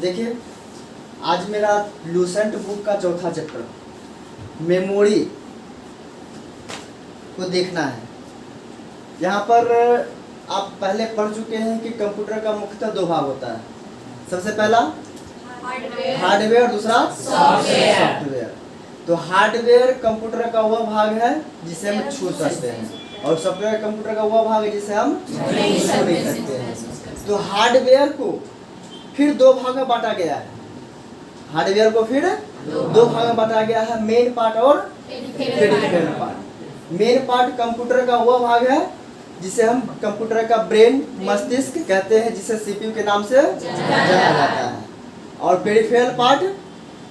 देखिए, आज मेरा लूसेंट बुक का चौथा चैप्टर मेमोरी को देखना है। यहाँ पर आप पहले पढ़ चुके हैं कि कंप्यूटर का मुख्यतः दो भाग होता है। सबसे पहला हार्डवेयर, दूसरा सॉफ्टवेयर। तो हार्डवेयर कंप्यूटर का वह भाग है जिसे हम छू सकते हैं, और सॉफ्टवेयर कंप्यूटर का वह भाग है जिसे हम छू नहीं सकते हैं। तो हार्डवेयर को फिर दो भाग में बांटा गया है। हार्डवेयर को फिर दो भाग में बांटा गया है, मेन पार्ट और peripheral part. Main part computer का वह भाग है जिसे हम कंप्यूटर का ब्रेन, मस्तिष्क कहते हैं, जिसे सीपीयू के नाम से जाना जाता है। और पेरिफेरल पार्ट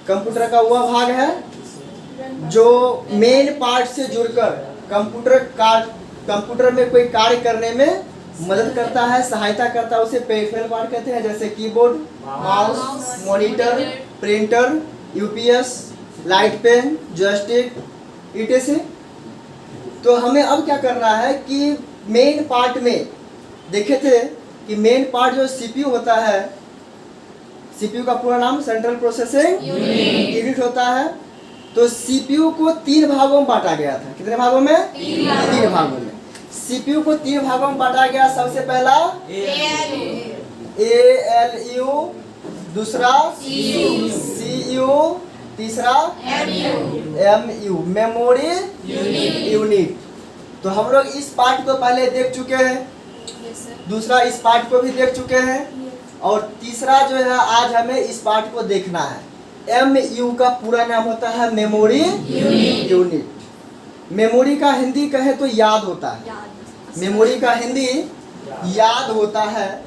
कंप्यूटर का वह भाग है जो मेन पार्ट से जुड़कर कंप्यूटर में कोई कार्य करने में मदद करता है, सहायता करता है, उसे पेरिफेरल पार्ट कहते हैं। जैसे keyboard, mouse, monitor, printer, UPS, light pen, joystick, etc। तो हमें अब क्या करना है कि मेन पार्ट में देखे थे कि मेन पार्ट जो सीपीयू होता है, सीपीयू का पूरा नाम सेंट्रल प्रोसेसिंग यूनिट होता है। तो सीपीयू को तीन भागों में बांटा गया था। कितने भागों में? तीन भागों में। सीपीयू को तीन भागों में बांटा गया। सबसे पहला ALU, दूसरा CU, तीसरा MU, मेमोरी यूनिट। तो हम लोग इस पार्ट को पहले देख चुके हैं, दूसरा इस पार्ट को भी देख चुके हैं, और तीसरा जो है आज हमें इस पार्ट को देखना है। MU का पूरा नाम होता है मेमोरी यूनिट। मेमोरी का हिंदी कहे तो याद होता है। मेमोरी का हिंदी याद होता है।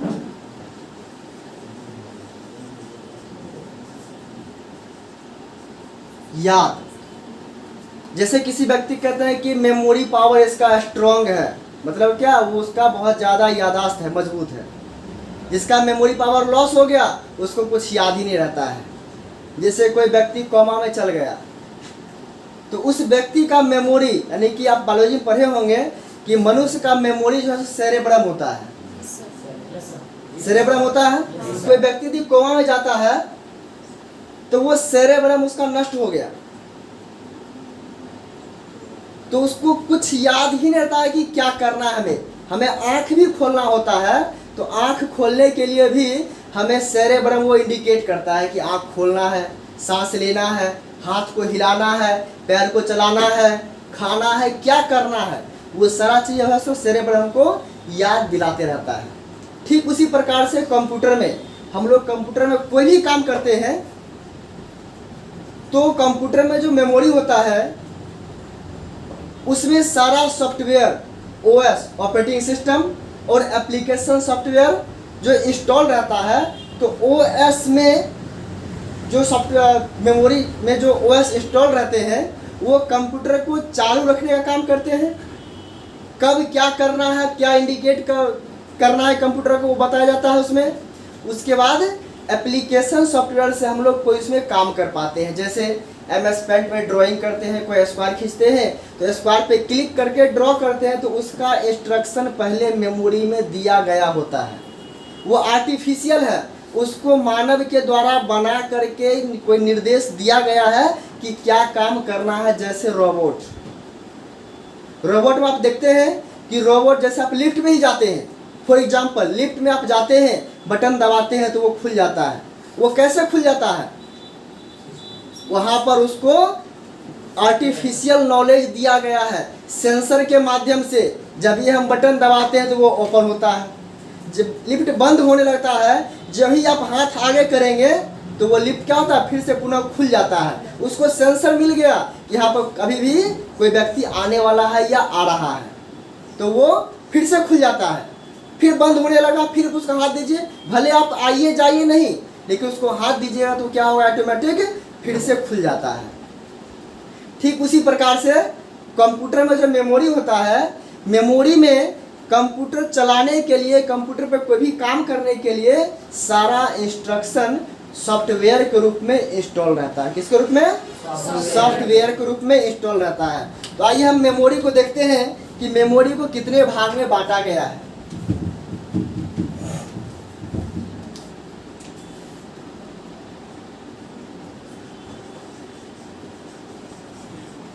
याद, जैसे किसी व्यक्ति कहते हैं कि मेमोरी पावर इसका स्ट्रॉन्ग है, मतलब क्या, वो उसका बहुत ज़्यादा याददाश्त है, मजबूत है। जिसका मेमोरी पावर लॉस हो गया उसको कुछ याद ही नहीं रहता है। जैसे कोई व्यक्ति कोमा में चल गया तो उस व्यक्ति का मेमोरी, यानी कि आप बायोलॉजी में पढ़े होंगे कि मनुष्य का मेमोरी जो है सेरेब्रम होता है। सेरेब्रम होता है। कोई व्यक्ति यदि कोमा में जाता है तो वो सेरेब्रम उसका नष्ट हो गया, तो उसको कुछ याद ही नहीं रहता है कि क्या करना है। हमें आंख भी खोलना होता है, तो आंख खोलने के लिए भी हमें सेरेब्रम वो इंडिकेट करता है कि आंख खोलना है, सांस लेना है, हाथ को हिलाना है, पैर को चलाना है, खाना है, क्या करना है, वो सारा चीज़ है सो सेरेब्रम को याद दिलाते रहता है। ठीक उसी प्रकार से कंप्यूटर में, हम लोग कंप्यूटर में कोई भी काम करते हैं तो कंप्यूटर में जो मेमोरी होता है उसमें सारा सॉफ्टवेयर, OS ऑपरेटिंग सिस्टम और एप्लीकेशन सॉफ्टवेयर जो इंस्टॉल रहता है, तो OS में जो सॉफ्टवेयर, मेमोरी में जो OS इंस्टॉल रहते हैं वो कंप्यूटर को चालू रखने का काम करते हैं। कब क्या करना है, क्या इंडिकेट करना है कंप्यूटर को, वो बताया जाता है उसमें। उसके बाद एप्लीकेशन सॉफ्टवेयर से हम लोग कोई इसमें काम कर पाते हैं। जैसे MS पेंट में ड्राइंग करते हैं, कोई स्क्वायर खींचते हैं तो स्क्वायर पे क्लिक करके ड्रॉ करते हैं, तो उसका इंस्ट्रक्शन पहले मेमोरी में दिया गया होता है। वो आर्टिफिशियल है, उसको मानव के द्वारा बना करके कोई निर्देश दिया गया है कि क्या काम करना है। जैसे रोबोट में आप देखते हैं कि रोबोट, जैसे आप लिफ्ट में ही जाते हैं, फॉर एग्जाम्पल लिफ्ट में आप जाते हैं, बटन दबाते हैं तो वो खुल जाता है। वो कैसे खुल जाता है? वहाँ पर उसको आर्टिफिशियल नॉलेज दिया गया है, सेंसर के माध्यम से। जब ये हम बटन दबाते हैं तो वो ओपन होता है। जब लिफ्ट बंद होने लगता है, जब ही आप हाथ आगे करेंगे तो वो लिफ्ट क्या होता है, फिर से पुनः खुल जाता है। उसको सेंसर मिल गया कि यहाँ पर कभी भी कोई व्यक्ति आने वाला है या आ रहा है, तो वो फिर से खुल जाता है। फिर बंद होने लगा, फिर उसका हाथ दीजिए, भले आप आइए जाइए नहीं, लेकिन उसको हाथ दीजिएगा तो क्या होगा, ऑटोमेटिक फिर से खुल जाता है। ठीक उसी प्रकार से कंप्यूटर में जो मेमोरी होता है, मेमोरी में कंप्यूटर चलाने के लिए, कंप्यूटर पर कोई भी काम करने के लिए सारा इंस्ट्रक्शन सॉफ्टवेयर के रूप में इंस्टॉल रहता है। किसके रूप में? सॉफ्टवेयर के रूप में इंस्टॉल रहता है। तो आइए हम मेमोरी को देखते हैं कि मेमोरी को कितने भाग में बांटा गया है।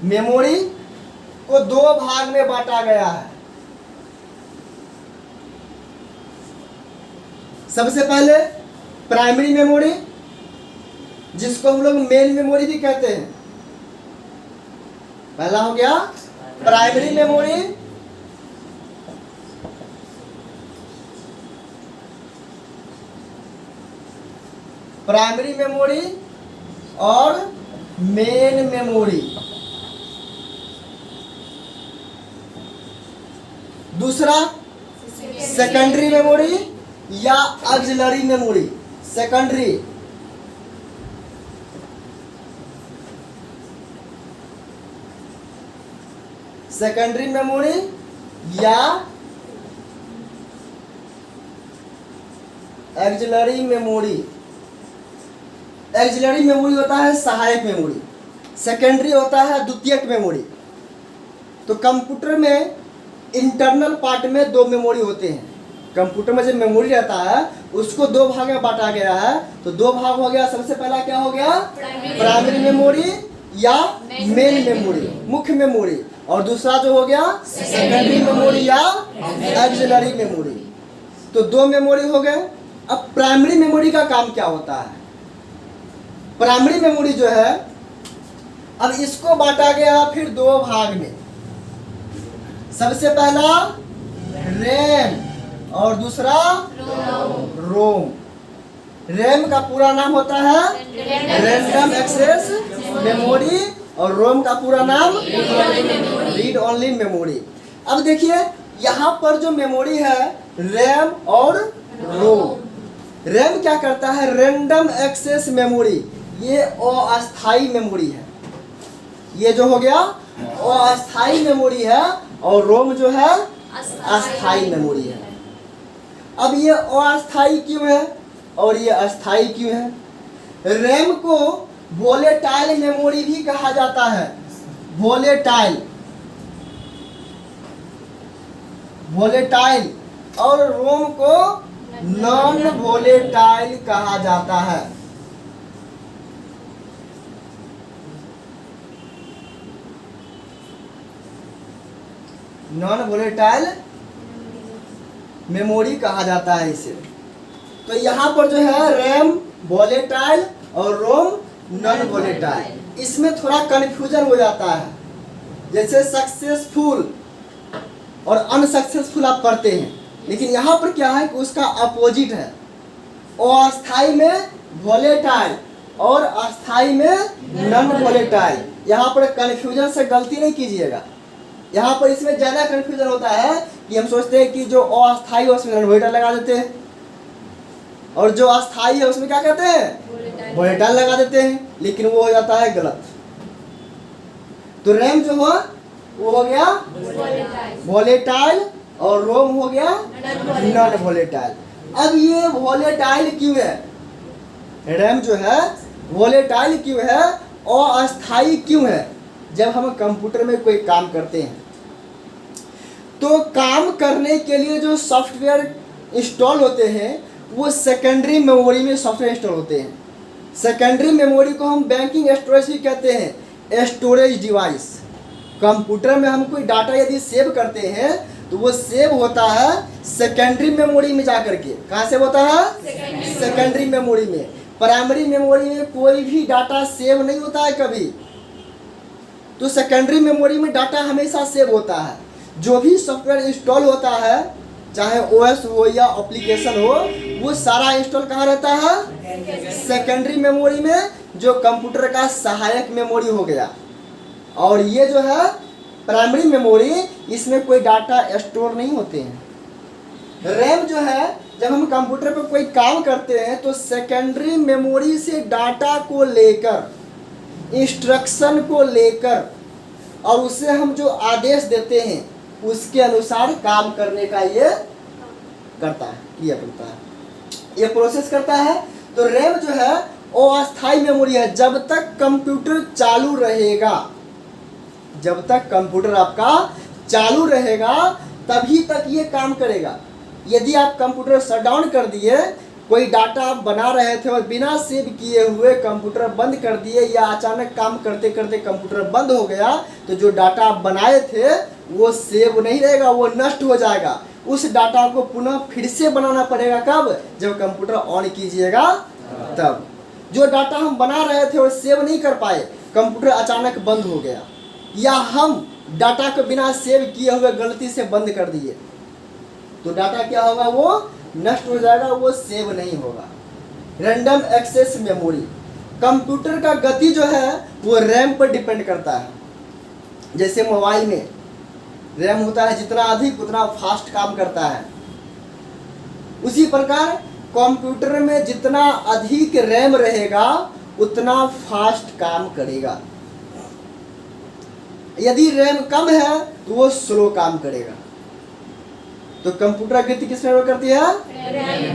मेमोरी को दो भाग में बांटा गया है। सबसे पहले प्राइमरी मेमोरी, जिसको हम लोग मेन मेमोरी भी कहते हैं। पहला हो गया प्राइमरी मेमोरी, प्राइमरी मेमोरी और मेन मेमोरी। दूसरा सेकेंडरी मेमोरी या auxiliary memory. Secondary secondary memory या ऑक्सिलरी मेमोरी। ऑक्सिलरी मेमोरी होता है सहायक मेमोरी, सेकेंडरी होता है द्वितीयक मेमोरी। तो कंप्यूटर में इंटरनल पार्ट में दो मेमोरी होते हैं। कंप्यूटर में जो मेमोरी रहता है उसको दो भाग में बांटा गया है। तो दो भाग हो गया। सबसे पहला क्या हो गया, प्राइमरी मेमोरी या मेन मेमोरी, मुख्य मेमोरी, और दूसरा जो हो गया सेकेंडरी मेमोरी या ऑक्सिलरी मेमोरी। तो दो मेमोरी हो गए। अब प्राइमरी मेमोरी का काम क्या होता है? प्राइमरी मेमोरी जो है, अब इसको बांटा गया फिर दो भाग में। सबसे पहला रैम और दूसरा रोम। रैम का पूरा नाम होता है रैंडम एक्सेस मेमोरी और रोम का पूरा नाम रीड ओनली मेमोरी। अब देखिए यहाँ पर जो मेमोरी है रैम और रोम। रैम क्या करता है? रैंडम एक्सेस मेमोरी, ये अस्थाई मेमोरी है। ये जो हो गया अस्थाई मेमोरी है और रोम जो है अस्थाई मेमोरी है। अब ये अस्थाई क्यों है और ये अस्थाई क्यों है? रैम को वोलेटाइल मेमोरी भी कहा जाता है। वोलेटाइल वोलेटाइल और रोम को नॉन वोलेटाइल कहा जाता है। नॉन वोलेटाइल मेमोरी कहा जाता है इसे। तो यहाँ पर जो है रैम वोलेटाइल और रोम नॉन वोलेटाइल। इसमें थोड़ा कन्फ्यूजन हो जाता है। जैसे सक्सेसफुल और अनसक्सेसफुल आप पढ़ते हैं, लेकिन यहाँ पर क्या है कि उसका अपोजिट है। अस्थाई में वोलेटाइल और अस्थाई में नॉन वोलेटाइल। यहाँ पर कन्फ्यूजन से गलती नहीं कीजिएगा। यहाँ पर इसमें ज़्यादा कन्फ्यूजन होता है कि हम सोचते हैं कि जो अस्थाई है उसमें नॉन वोलेटाइल लगा देते हैं और जो अस्थाई है उसमें क्या कहते हैं, वोलेटाइल लगा देते हैं, लेकिन वो हो जाता है गलत। तो रैम जो हो वो हो गया वोलेटाइल और रोम हो गया नॉन वोलेटाइल। अब ये वोलेटाइल क्यों है? रैम जो है वोलेटाइल क्यों है और अस्थाई क्यों है? जब हम कंप्यूटर में कोई काम करते हैं तो काम करने के लिए जो सॉफ्टवेयर इंस्टॉल होते हैं वो सेकेंडरी मेमोरी में सॉफ्टवेयर इंस्टॉल होते हैं। सेकेंडरी मेमोरी को हम बैंकिंग स्टोरेज भी कहते हैं, स्टोरेज डिवाइस। कंप्यूटर में हम कोई डाटा यदि सेव करते हैं तो वो सेव होता है सेकेंडरी मेमोरी में जाकर के। कहाँ सेव होता है? सेकेंडरी मेमोरी में। प्राइमरी मेमोरी में कोई भी डाटा सेव नहीं होता है कभी। तो सेकेंडरी मेमोरी में डाटा हमेशा सेव होता है। जो भी सॉफ्टवेयर इंस्टॉल होता है, चाहे ओएस हो या एप्लीकेशन हो, वो सारा इंस्टॉल कहाँ रहता है? सेकेंडरी मेमोरी में, जो कंप्यूटर का सहायक मेमोरी हो गया। और ये जो है प्राइमरी मेमोरी, इसमें कोई डाटा स्टोर नहीं होते हैं। रैम जो है, जब हम कंप्यूटर पर कोई काम करते हैं तो सेकेंडरी मेमोरी से डाटा को लेकर, इंस्ट्रक्शन को लेकर और उससे हम जो आदेश देते हैं उसके अनुसार काम करने का ये करता है, किया करता है, ये प्रोसेस करता है। तो रैम जो है वो अस्थाई मेमोरी है। जब तक कंप्यूटर चालू रहेगा, जब तक कंप्यूटर आपका चालू रहेगा तभी तक ये काम करेगा। यदि आप कंप्यूटर शट डाउन कर दिए कोई डाटा आप बना रहे थे और बिना सेव किए हुए कंप्यूटर बंद कर दिए या अचानक काम करते करते कंप्यूटर बंद हो गया, तो जो डाटा आप बनाए थे वो सेव नहीं रहेगा, वो नष्ट हो जाएगा। उस डाटा को पुनः फिर से बनाना पड़ेगा। कब? जब कंप्यूटर ऑन कीजिएगा तब। जो डाटा हम बना रहे थे और सेव नहीं कर पाए, कंप्यूटर अचानक बंद हो गया, या हम डाटा को बिना सेव किए हुए गलती से बंद कर दिए, तो डाटा क्या होगा? वो नष्ट हो जाएगा, वो सेव नहीं होगा। रैंडम एक्सेस मेमोरी, कंप्यूटर का गति जो है वो रैम पर डिपेंड करता है। जैसे मोबाइल में रैम होता है, जितना अधिक उतना फास्ट काम करता है। उसी प्रकार कंप्यूटर में जितना अधिक रैम रहेगा उतना फास्ट काम करेगा। यदि रैम कम है तो वो स्लो काम करेगा। तो कंप्यूटर गति किस निर्भर करती है?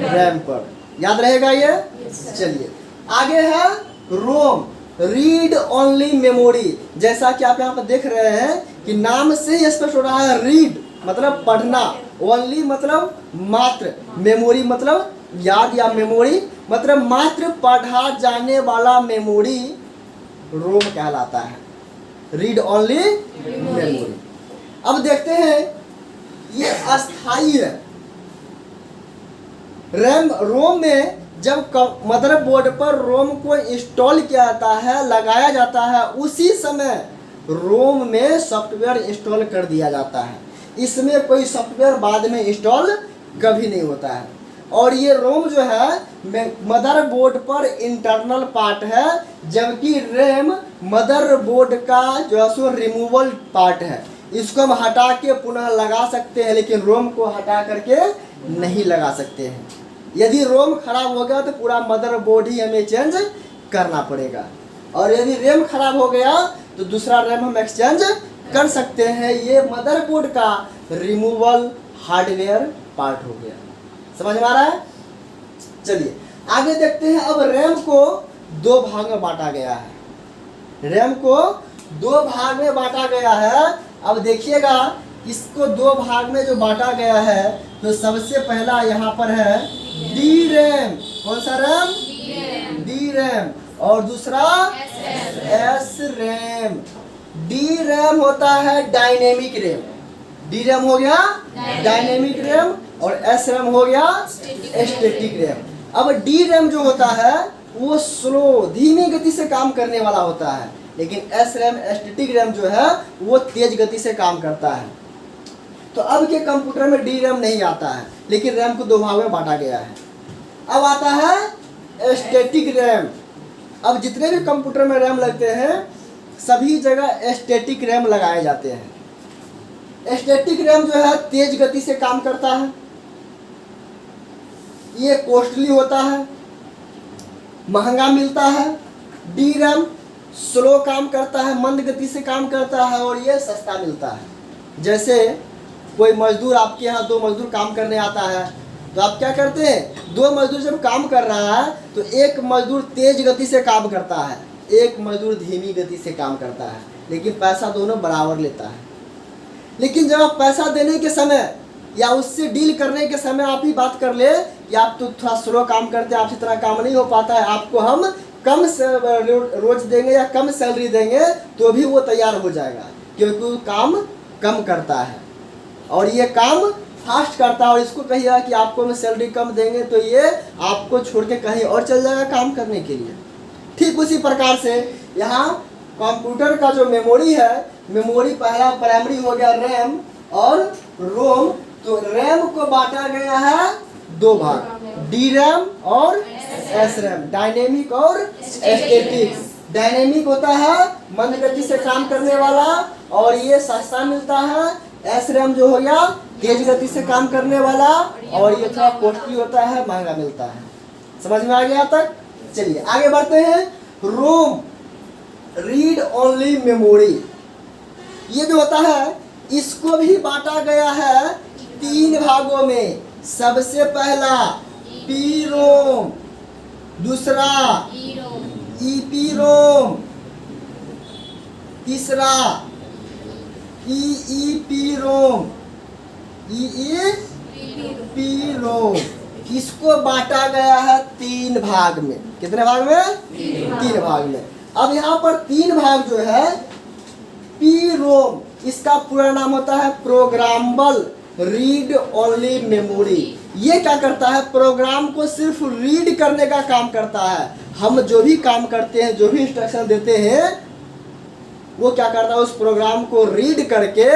रैम पर। याद रहेगा ये? चलिए आगे है रोम, रीड ओनली मेमोरी। जैसा कि आप यहाँ पर देख रहे हैं कि नाम से ही स्पष्ट हो रहा है, रीड मतलब पढ़ना, ओनली मतलब मात्र, मेमोरी मतलब याद या मेमोरी मतलब मात्र पढ़ा जाने वाला मेमोरी रोम कहलाता है। Read only memory. अब देखते हैं ये अस्थाई है। रैम रोम में जब मदरबोर्ड पर रोम को इंस्टॉल किया जाता है, लगाया जाता है, उसी समय रोम में सॉफ्टवेयर इंस्टॉल कर दिया जाता है। इसमें कोई सॉफ्टवेयर बाद में इंस्टॉल कभी नहीं होता है। और ये रोम जो है मदरबोर्ड पर इंटरनल पार्ट है, जबकि रैम मदरबोर्ड का जो है सो रिमूवल पार्ट है। इसको हम हटा के पुनः लगा सकते हैं, लेकिन रोम को हटा करके नहीं लगा सकते हैं। यदि रोम खराब हो गया तो पूरा मदरबोर्ड ही हमें चेंज करना पड़ेगा, और यदि रैम खराब हो गया तो दूसरा रैम हम एक्सचेंज कर सकते हैं। ये मदरबोर्ड का रिमूवल हार्डवेयर पार्ट हो गया। समझ में आ रहा है? चलिए आगे देखते हैं। अब रैम को दो भाग में बांटा गया है। रैम को दो भाग में बांटा गया है। अब देखिएगा इसको दो भाग में जो बांटा गया है, तो सबसे पहला यहाँ पर है डी रैम। कौन सा रैम? D RAM. और दूसरा एस रैम। डी रैम होता है डायनेमिक रैम। डी रैम हो गया डायनेमिक रैम, और एस रैम हो गया स्टैटिक रैम। अब डी रैम जो होता है वो स्लो, धीमी गति से काम करने वाला होता है, लेकिन एस रैम स्टैटिक रैम जो है वो तेज गति से काम करता है। तो अब के कंप्यूटर में डी रैम नहीं आता है, लेकिन रैम को दो भाग में बांटा गया है। अब आता है स्टैटिक रैम। अब जितने भी कंप्यूटर में रैम लगते हैं सभी जगह स्टैटिक रैम लगाए जाते हैं। स्टैटिक रैम जो है तेज गति से काम करता है, ये कॉस्टली होता है, महंगा मिलता है। डी रैम स्लो काम करता है, मंद गति से काम करता है, और ये सस्ता मिलता है। जैसे कोई मजदूर आपके यहाँ दो मजदूर काम करने आता है, तो आप क्या करते हैं? दो मजदूर जब काम कर रहा है तो एक मजदूर तेज गति से काम करता है, एक मजदूर धीमी गति से काम करता है, लेकिन पैसा दोनों बराबर लेता है। लेकिन जब आप पैसा देने के समय या उससे डील करने के समय आप ही बात कर ले कि आप तो थोड़ा स्लो काम करते हैं, आपसे इतना काम नहीं हो पाता है, आपको हम कम रोज देंगे या कम सैलरी देंगे, तो भी वो तैयार हो जाएगा, क्योंकि वो काम कम करता है और ये काम फास्ट करता है। और इसको कहिएगा कि आपको हम सैलरी कम देंगे तो ये आपको छोड़ के कहीं और चल जाएगा काम करने के लिए। ठीक उसी प्रकार से यहाँ कंप्यूटर का जो मेमोरी है, मेमोरी पहला प्राइमरी हो गया रैम और रोम। तो रैम को बांटा गया है दो भाग, डी रैम और एस रैम, डायनेमिक और स्टैटिक। डायनेमिक होता है मंद गति से काम करने वाला और ये सस्ता मिलता है। एस रैम जो हो गया तेज गति से काम करने वाला और ये थोड़ा कॉस्टली होता है, महंगा मिलता है। समझ में आ गया तक? चलिए आगे बढ़ते हैं। रोम, रीड ओनली मेमोरी, ये जो होता है इसको भी बांटा गया है तीन भागों में। सबसे पहला पी रोम, दूसरा ईपी रोम, तीसरा ईईपी रोम, ईईपी रोम। इसको बांटा गया है 3 भाग में। कितने भाग में? 3 भाग में। अब यहाँ पर 3 भाग जो है पी रोम, इसका पूरा नाम होता है प्रोग्रामेबल रीड ओनली मेमोरी। ये क्या करता है? प्रोग्राम को सिर्फ रीड करने का काम करता है। हम जो भी काम करते हैं, जो भी इंस्ट्रक्शन देते हैं, वो क्या करता है? उस प्रोग्राम को रीड करके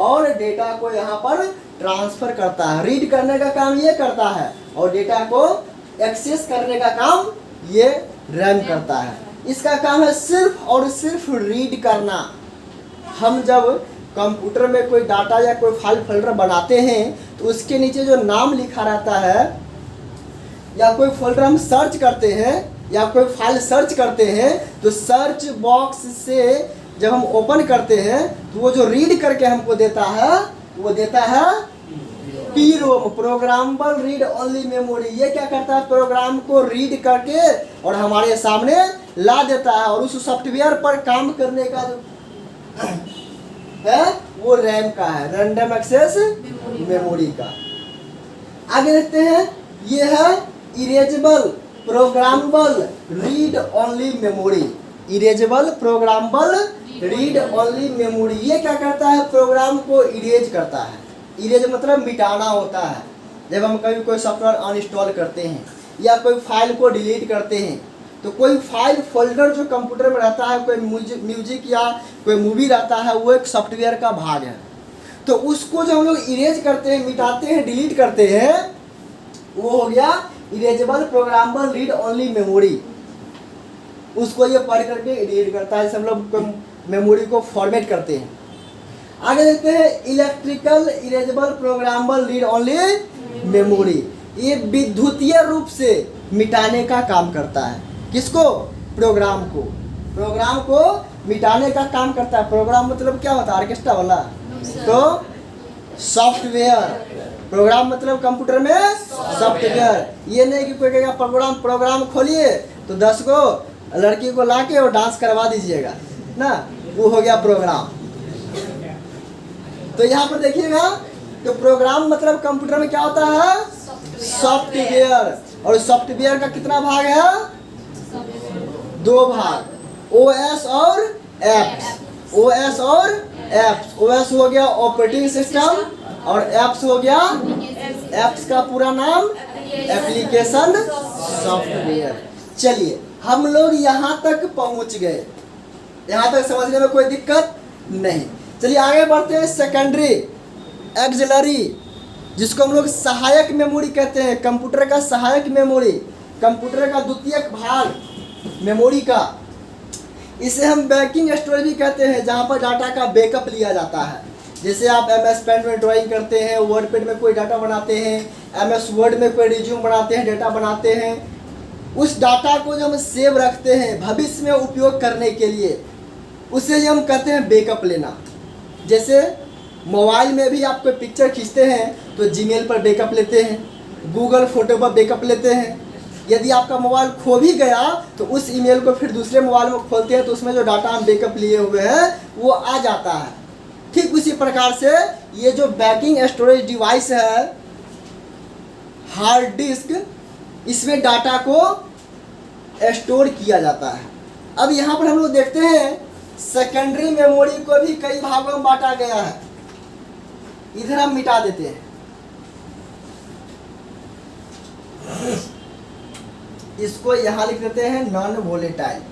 और डेटा को यहाँ पर ट्रांसफर करता है। रीड करने का काम ये करता है और डेटा को एक्सेस करने का काम ये रैम करता है। इसका काम है सिर्फ और सिर्फ रीड करना। हम जब कंप्यूटर में कोई डाटा या कोई फाइल फोल्डर बनाते हैं तो उसके नीचे जो नाम लिखा रहता है, या कोई फोल्डर हम सर्च करते हैं या कोई फाइल सर्च करते हैं, तो सर्च बॉक्स से जब हम ओपन करते हैं तो वो जो रीड करके हमको देता है, वो देता है पीरोम, प्रोग्रामेबल रीड ओनली मेमोरी। ये क्या करता है? प्रोग्राम को रीड करके और हमारे सामने ला देता है, और उस सॉफ्टवेयर पर काम करने का जो है वो रैम का है, रैंडम एक्सेस मेमोरी का। आगे देखते हैं, ये है erasable programmable read only memory. Erasable programmable read only memory, ये क्या करता है? प्रोग्राम को इरेज करता है। इरेज मतलब मिटाना होता है। जब हम कभी कोई सॉफ्टवेयर अनइंस्टॉल करते हैं या कोई फाइल को डिलीट करते हैं, तो कोई फाइल फोल्डर जो कंप्यूटर में रहता है, कोई म्यूजिक या कोई मूवी रहता है, वो एक सॉफ्टवेयर का भाग है। तो उसको जो हम लोग इरेज करते हैं, मिटाते हैं, डिलीट करते हैं, वो हो गया erasable programmable read only memory. उसको ये पढ़ करके डिलीट करता है, जैसे हम लोग मेमोरी को फॉर्मेट करते हैं। आगे देखते हैं electrical erasable programmable read only memory. ये विद्युतीय रूप से मिटाने का काम करता है। किसको? प्रोग्राम को। प्रोग्राम को मिटाने का काम करता है। प्रोग्राम मतलब क्या होता है? ऑर्केस्ट्रा वाला। तो सॉफ्टवेयर, प्रोग्राम मतलब कंप्यूटर में सॉफ्टवेयर। ये नहीं कि कोई कहेगा प्रोग्राम खोलिए तो 10 को लड़की को लाके और डांस करवा दीजिएगा ना, वो हो गया प्रोग्राम। तो यहाँ पर देखिएगा, तो प्रोग्राम मतलब कंप्यूटर में क्या होता है? सॉफ्टवेयर। और सॉफ्टवेयर का कितना भाग है? 2 भाग, ओएस और एप्स। ओएस और एप्स। ओएस हो गया ऑपरेटिंग सिस्टम और एप्स हो गया, एप्स का पूरा नाम एप्लीकेशन सॉफ्टवेयर। चलिए, हम लोग यहाँ तक पहुँच गए। यहाँ तक समझने में कोई दिक्कत नहीं। चलिए आगे बढ़ते हैं। सेकेंडरी एक्सिलरी, जिसको हम लोग सहायक मेमोरी कहते हैं। कंप्यूटर का सहायक मेमोरी, कंप्यूटर का द्वितीयक भाग मेमोरी का। इसे हम बैकिंग स्टोरेज भी कहते हैं, जहाँ पर डाटा का बैकअप लिया जाता है। जैसे आप MS पेंट में ड्राइंग करते हैं, वर्ड पेड में कोई डाटा बनाते हैं, MS वर्ड में कोई रिज्यूम बनाते हैं, डाटा बनाते हैं, उस डाटा को जो हम सेव रखते हैं भविष्य में उपयोग करने के लिए, उसे हम कहते हैं बैकअप लेना। जैसे मोबाइल में भी आप कोई पिक्चर खींचते हैं तो जीमेल पर बैकअप लेते हैं, गूगल फोटो पर बैकअप लेते हैं। यदि आपका मोबाइल खो भी गया तो उस ईमेल को फिर दूसरे मोबाइल में खोलते हैं तो उसमें जो डाटा हम बैकअप लिए हुए हैं वो आ जाता है। ठीक उसी प्रकार से ये जो बैकिंग स्टोरेज डिवाइस है, हार्ड डिस्क, इसमें डाटा को स्टोर किया जाता है। अब यहाँ पर हम लोग देखते हैं सेकेंडरी मेमोरी को भी कई भागों में बांटा गया है। इधर हम मिटा देते हैं, इसको यहां लिख देते हैं नॉन वोलेटाइल।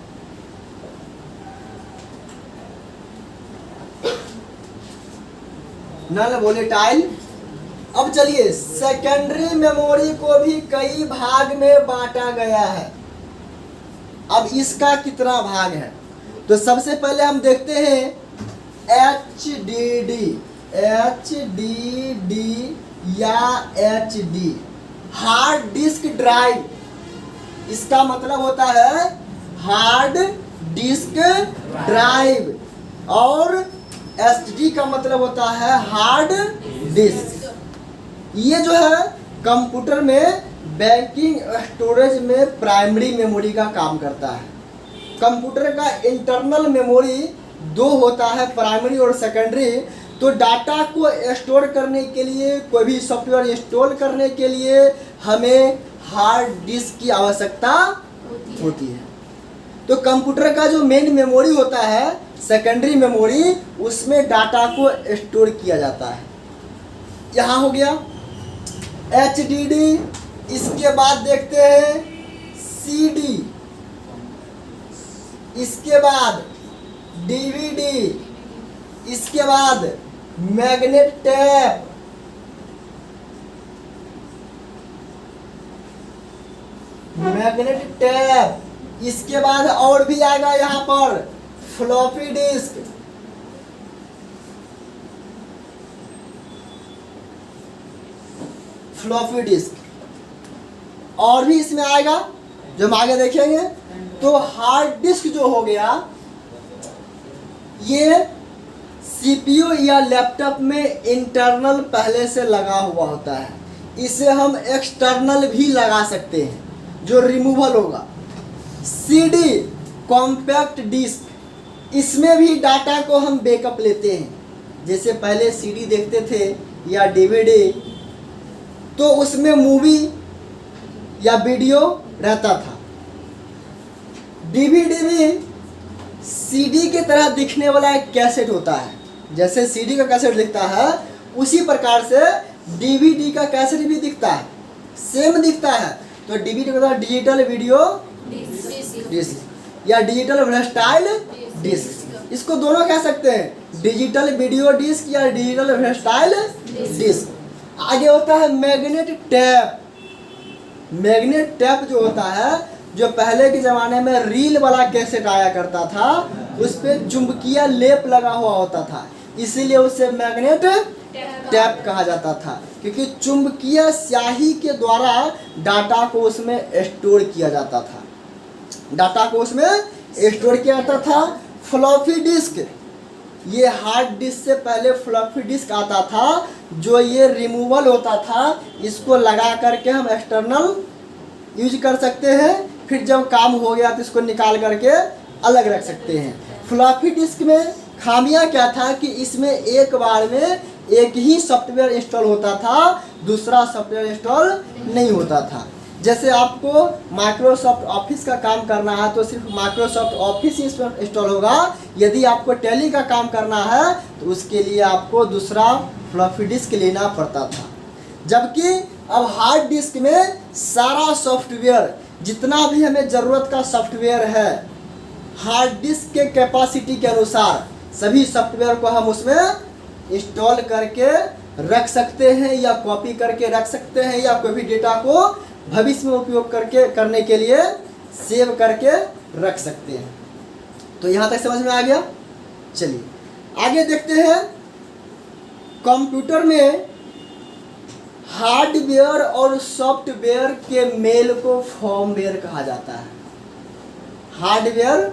Non volatile. अब चलिए, सेकेंडरी मेमोरी को भी कई भाग में बांटा गया है। अब इसका कितना भाग है? तो सबसे पहले हम देखते हैं HDD या HD, हार्ड डिस्क ड्राइव। इसका मतलब होता है हार्ड डिस्क ड्राइव, और SD का मतलब होता है हार्ड डिस्क। ये जो है कंप्यूटर में बैंकिंग स्टोरेज में प्राइमरी मेमोरी का काम करता है। कंप्यूटर का इंटरनल मेमोरी 2 होता है, प्राइमरी और सेकेंडरी। तो डाटा को स्टोर करने के लिए, कोई भी सॉफ्टवेयर इंस्टॉल करने के लिए हमें हार्ड डिस्क की आवश्यकता होती है। तो कंप्यूटर का जो मेन मेमोरी होता है, सेकेंडरी मेमोरी, उसमें डाटा को स्टोर किया जाता है। यहाँ हो गया HDD, इसके बाद देखते हैं CD, इसके बाद DVD, इसके बाद मैग्नेट टैप, इसके बाद और भी आएगा यहाँ पर फ्लॉपी डिस्क, और भी इसमें आएगा जो हम आगे देखेंगे। तो हार्ड डिस्क जो हो गया, ये CPU या लैपटॉप में इंटरनल पहले से लगा हुआ होता है। इसे हम एक्सटर्नल भी लगा सकते हैं जो रिमूवल होगा। CD कॉम्पैक्ट डिस्क, इसमें भी डाटा को हम बैकअप लेते हैं। जैसे पहले CD देखते थे या DVD, तो उसमें मूवी या वीडियो रहता था। DVD में CD की तरह दिखने वाला एक कैसेट होता है। जैसे CD का कैसेट दिखता है, उसी प्रकार से DVD का कैसेट भी दिखता है, सेम दिखता है। तो DVD का डिजिटल वीडियो डिस्क या डिजिटल वर्सटाइल डिस्क, इसको दोनों कह सकते हैं, डिजिटल वीडियो डिस्क या डिजिटल वर्सटाइल डिस्क। आगे होता है मैग्नेट टैप। मैग्नेट टैप जो होता है, जो पहले के ज़माने में रील वाला कैसेट आया करता था, उस पर चुंबकीय लेप लगा हुआ होता था, इसीलिए उसे मैग्नेट टैप कहा जाता था, क्योंकि चुंबकीय स्याही के द्वारा डाटा को उसमें स्टोर किया जाता था। फ्लॉपी डिस्क, ये हार्ड डिस्क से पहले फ्लॉपी डिस्क आता था, जो ये रिमूवल होता था। इसको लगा करके हम एक्सटर्नल यूज कर सकते हैं, फिर जब काम हो गया तो इसको निकाल करके अलग रख सकते हैं। फ्लॉपी डिस्क में खामियां क्या था कि इसमें एक बार में एक ही सॉफ्टवेयर इंस्टॉल होता था, दूसरा सॉफ्टवेयर इंस्टॉल नहीं होता था। जैसे आपको माइक्रोसॉफ्ट ऑफिस का काम करना है तो सिर्फ माइक्रोसॉफ्ट ऑफिस ही इंस्टॉल होगा। यदि आपको टैली का काम करना है तो उसके लिए आपको दूसरा फ्लॉपी डिस्क लेना पड़ता था। जबकि अब हार्ड डिस्क में सारा सॉफ्टवेयर, जितना भी हमें ज़रूरत का सॉफ्टवेयर है, हार्ड डिस्क के कैपेसिटी के अनुसार सभी सॉफ्टवेयर को हम उसमें इंस्टॉल करके रख सकते हैं, या कॉपी करके रख सकते हैं, या कोई भी डेटा को भविष्य में उपयोग करने के लिए सेव करके रख सकते हैं। तो यहाँ तक समझ में आ गया। चलिए आगे देखते हैं। कंप्यूटर में हार्डवेयर और सॉफ्टवेयर के मेल को फर्मवेयर कहा जाता है। हार्डवेयर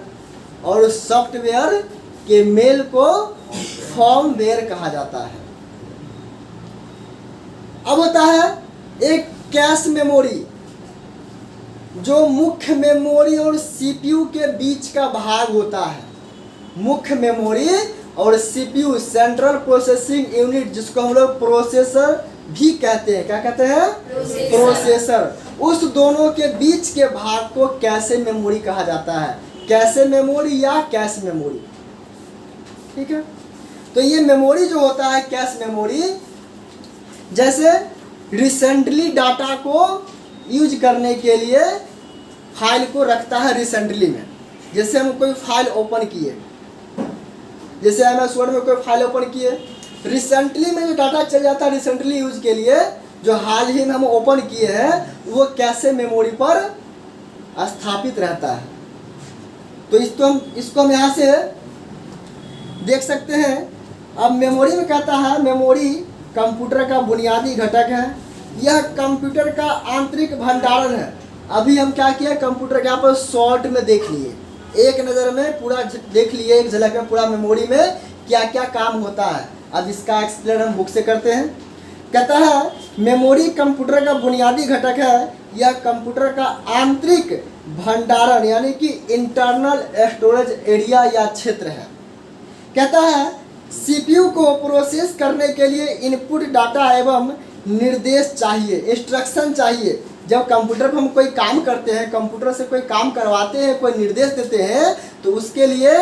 और सॉफ्टवेयर के मेल को फर्मवेयर कहा जाता है। अब होता है एक कैश मेमोरी, जो मुख्य मेमोरी और सीपीयू के बीच का भाग होता है। मुख्य मेमोरी और सीपीयू, सेंट्रल प्रोसेसिंग यूनिट, जिसको हम लोग प्रोसेसर भी कहते हैं। क्या कहते हैं? प्रोसेसर। उस दोनों के बीच के भाग को कैशे मेमोरी कहा जाता है। कैशे मेमोरी या कैश मेमोरी, ठीक है। तो ये मेमोरी जो होता है, कैश मेमोरी, जैसे रिसेंटली डाटा को यूज करने के लिए फाइल को रखता है रिसेंटली में। जैसे हम कोई फाइल ओपन किए, जैसे MS वर्ड में कोई फाइल ओपन किए, रिसेंटली में जो डाटा चल जाता है रिसेंटली यूज के लिए, जो हाल ही में हम ओपन किए हैं, वो कैशे मेमोरी पर स्थापित रहता है। तो इसको हम यहाँ से देख सकते हैं। अब मेमोरी में कहता है, मेमोरी कंप्यूटर का बुनियादी घटक है। यह कंप्यूटर का आंतरिक भंडारण है। अभी हम क्या किया, कंप्यूटर के यहाँ पर शॉर्ट में देख लिए, एक नज़र में पूरा देख लिए, एक झलक में पूरा मेमोरी में क्या क्या काम होता है। अब इसका एक्सप्लेन हम बुक से करते हैं। कहता है मेमोरी कंप्यूटर का बुनियादी घटक है। यह कंप्यूटर का आंतरिक भंडारण यानी कि इंटरनल स्टोरेज एरिया या क्षेत्र है। कहता है सीपीयू को प्रोसेस करने के लिए इनपुट डाटा एवं निर्देश चाहिए, इंस्ट्रक्शन चाहिए। जब कंप्यूटर पर हम कोई काम करते हैं, कंप्यूटर से कोई काम करवाते हैं, कोई निर्देश देते हैं, तो उसके लिए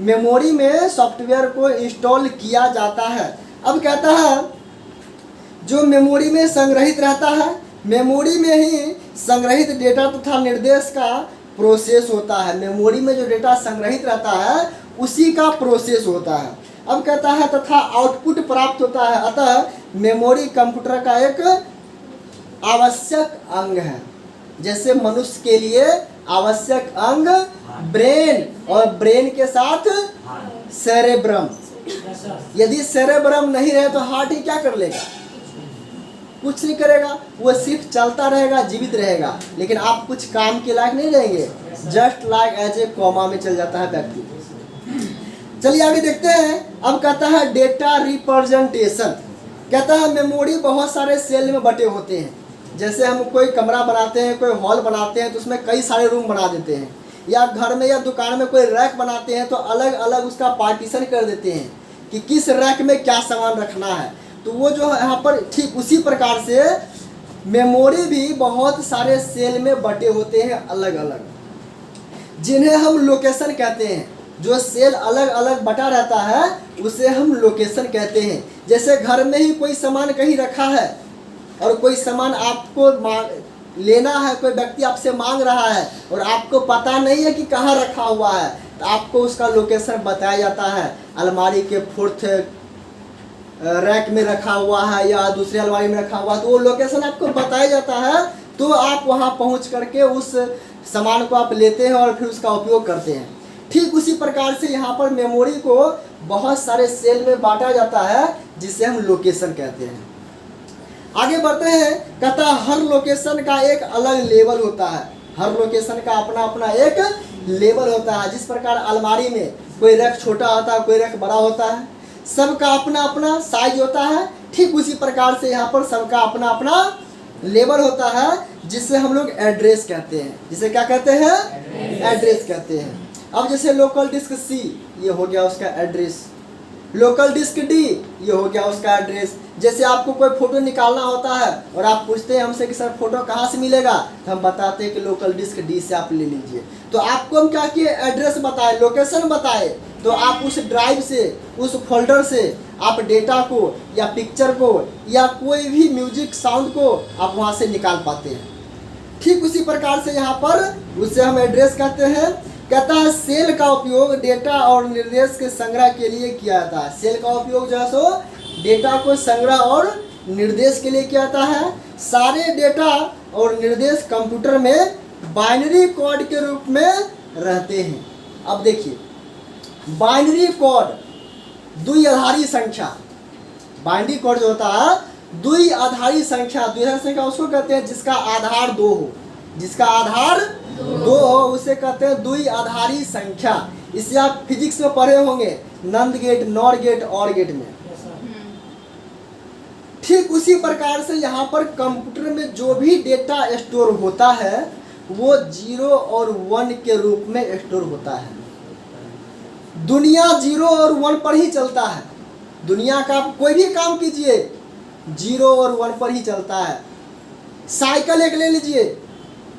मेमोरी में सॉफ्टवेयर को इंस्टॉल किया जाता है। अब कहता है जो मेमोरी में संग्रहित रहता है, मेमोरी में ही संग्रहित डेटा तथा निर्देश का प्रोसेस होता है। मेमोरी में जो डेटा संग्रहित रहता है उसी का प्रोसेस होता है। अब कहता है तथा आउटपुट प्राप्त होता है। अतः मेमोरी कंप्यूटर का एक आवश्यक अंग है। जैसे मनुष्य के लिए आवश्यक अंग ब्रेन, और ब्रेन के साथ सेरेब्रम। यदि सेरेब्रम नहीं रहे तो हार्ट ही क्या कर लेगा? कुछ नहीं करेगा, वो सिर्फ चलता रहेगा, जीवित रहेगा, लेकिन आप कुछ काम के लायक नहीं रहेंगे। Just like as a coma में चल जाता है व्यक्ति। चलिए आगे देखते हैं। अब कहता है डेटा रिप्रेजेंटेशन। कहता है मेमोरी बहुत सारे सेल में बटे होते हैं। जैसे हम कोई कमरा बनाते हैं, कोई हॉल बनाते हैं, तो उसमें कई सारे रूम बना देते हैं, या घर में या दुकान में कोई रैक बनाते हैं तो अलग अलग उसका पार्टीशन कर देते हैं कि किस रैक में क्या सामान रखना है। तो वो जो है यहाँ पर ठीक उसी प्रकार से मेमोरी भी बहुत सारे सेल में बटे होते हैं अलग अलग, जिन्हें हम लोकेशन कहते हैं। जो सेल अलग अलग बटा रहता है उसे हम लोकेशन कहते हैं। जैसे घर में ही कोई सामान कहीं रखा है और कोई सामान आपको लेना है, कोई व्यक्ति आपसे मांग रहा है और आपको पता नहीं है कि कहाँ रखा हुआ है, तो आपको उसका लोकेशन बताया जाता है। अलमारी के 4th रैक में रखा हुआ है या दूसरी अलमारी में रखा हुआ है, तो वो लोकेशन आपको बताया जाता है। तो आप वहाँ पहुँच करके उस सामान को आप लेते हैं और फिर उसका उपयोग करते हैं। ठीक उसी प्रकार से यहाँ पर मेमोरी को बहुत सारे सेल में बांटा जाता है, जिसे हम लोकेशन कहते हैं। आगे बढ़ते हैं। कहता हर लोकेशन का एक अलग लेवल होता है। हर लोकेशन का अपना अपना एक लेवल होता है। जिस प्रकार अलमारी में कोई रैक छोटा होता है, कोई रैक बड़ा होता है, सबका अपना अपना साइज होता है। ठीक उसी प्रकार से यहाँ पर सबका अपना अपना लेवल होता है, जिसे हम लोग एड्रेस कहते हैं। जिसे क्या कहते हैं? एड्रेस कहते हैं। अब जैसे लोकल डिस्क C, ये हो गया उसका एड्रेस। लोकल डिस्क D, ये हो गया उसका एड्रेस। जैसे आपको कोई फोटो निकालना होता है और आप पूछते हैं हमसे कि सर फोटो कहाँ से मिलेगा, तो हम बताते हैं कि लोकल डिस्क D से आप ले लीजिए। तो आपको हम क्या किए? एड्रेस बताए, लोकेशन बताए, तो आप उस ड्राइव से, उस फोल्डर से आप डेटा को या पिक्चर को या कोई भी म्यूजिक साउंड को आप वहाँ से निकाल पाते हैं। ठीक उसी प्रकार से यहाँ पर उसे हम एड्रेस कहते हैं। कहता है सेल का उपयोग डेटा और निर्देश के संग्रह के लिए किया जाता है। सेल का उपयोग जो है सो डेटा को संग्रह और निर्देश के लिए किया जाता है। सारे डेटा और निर्देश कंप्यूटर में बाइनरी कोड के रूप में रहते हैं। अब देखिए, बाइनरी कोड द्विआधारी संख्या, बाइनरी कोड जो होता है द्विआधारी संख्या, द्विआधारी संख्या उसको कहते हैं जिसका आधार 2 हो, जिसका आधार 2 हो उसे कहते हैं द्विआधारी संख्या। इसे आप फिजिक्स में पढ़े होंगे, नंद गेट, नॉर गेट, और गेट में। ठीक उसी प्रकार से यहाँ पर कंप्यूटर में जो भी डेटा स्टोर होता है वो 0 और 1 के रूप में स्टोर होता है। दुनिया 0 और 1 पर ही चलता है। दुनिया का कोई भी काम कीजिए 0 और 1 पर ही चलता है। साइकिल एक ले लीजिए,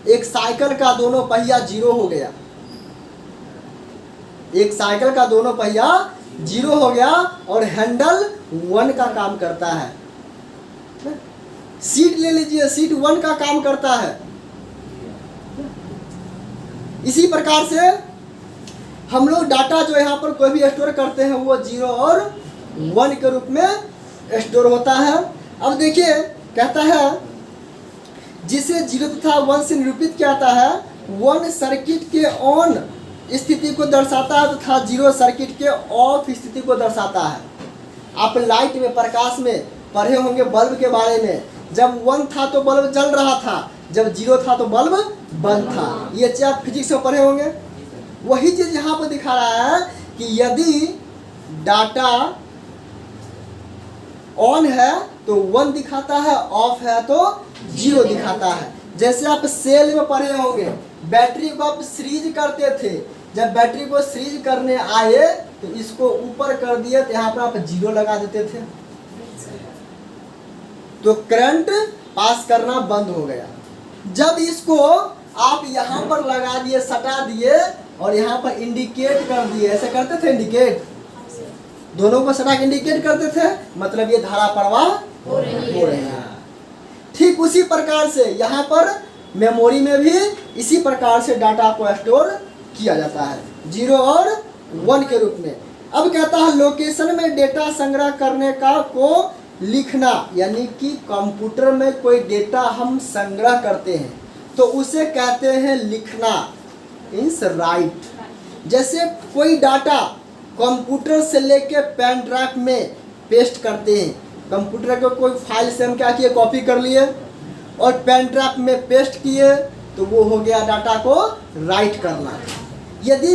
एक साइकिल का दोनों पहिया 0 हो गया, एक साइकिल का दोनों पहिया 0 हो गया और हैंडल 1 का काम करता है। सीट ले लीजिए, सीट 1 का काम करता है। इसी प्रकार से हम लोग डाटा जो यहाँ पर कोई भी स्टोर करते हैं वो 0 और 1 के रूप में स्टोर होता है। अब देखिए, कहता है जिसे 0 तथा 1 से निरूपित किया जाता है। 1 सर्किट के ऑन स्थिति को दर्शाता है तथा 0 सर्किट के ऑफ स्थिति को दर्शाता है। आप लाइट में, प्रकाश में पढ़े होंगे बल्ब के बारे में। जब 1 था तो बल्ब जल रहा था, जब 0 था तो बल्ब बंद था। ये चीज़ आप फिजिक्स में पढ़े होंगे। वही चीज़ यहाँ पर दिखा रहा है कि यदि डाटा ऑन है तो 1 दिखाता है, ऑफ है तो 0 दिखाता है। जैसे आप सेल में पढ़े होंगे, बैटरी को आप सीरीज करते थे। जब बैटरी को सीरीज करने आए तो इसको ऊपर कर दिए तो यहाँ पर आप 0 लगा देते थे, तो करंट पास करना बंद हो गया। जब इसको आप यहाँ पर लगा दिए, सटा दिए और यहाँ पर इंडिकेट कर दिए, ऐसे करते थे इंडिकेट, दोनों को सटा के इंडिकेट करते थे, मतलब ये धारा प्रवाह हो रही है। ठीक उसी प्रकार से यहाँ पर मेमोरी में भी इसी प्रकार से डाटा को स्टोर किया जाता है 0 और 1 के रूप में। अब कहता है लोकेशन में डेटा संग्रह करने का को लिखना, यानी कि कंप्यूटर में कोई डेटा हम संग्रह करते हैं तो उसे कहते हैं लिखना, मीन्स राइट। जैसे कोई डाटा कंप्यूटर से लेके पेन ड्राइव में पेस्ट करते हैं, कंप्यूटर को कोई फाइल से हम क्या किए, कॉपी कर लिए और पेन ड्राइव में पेस्ट किए, तो वो हो गया डाटा को राइट करना। यदि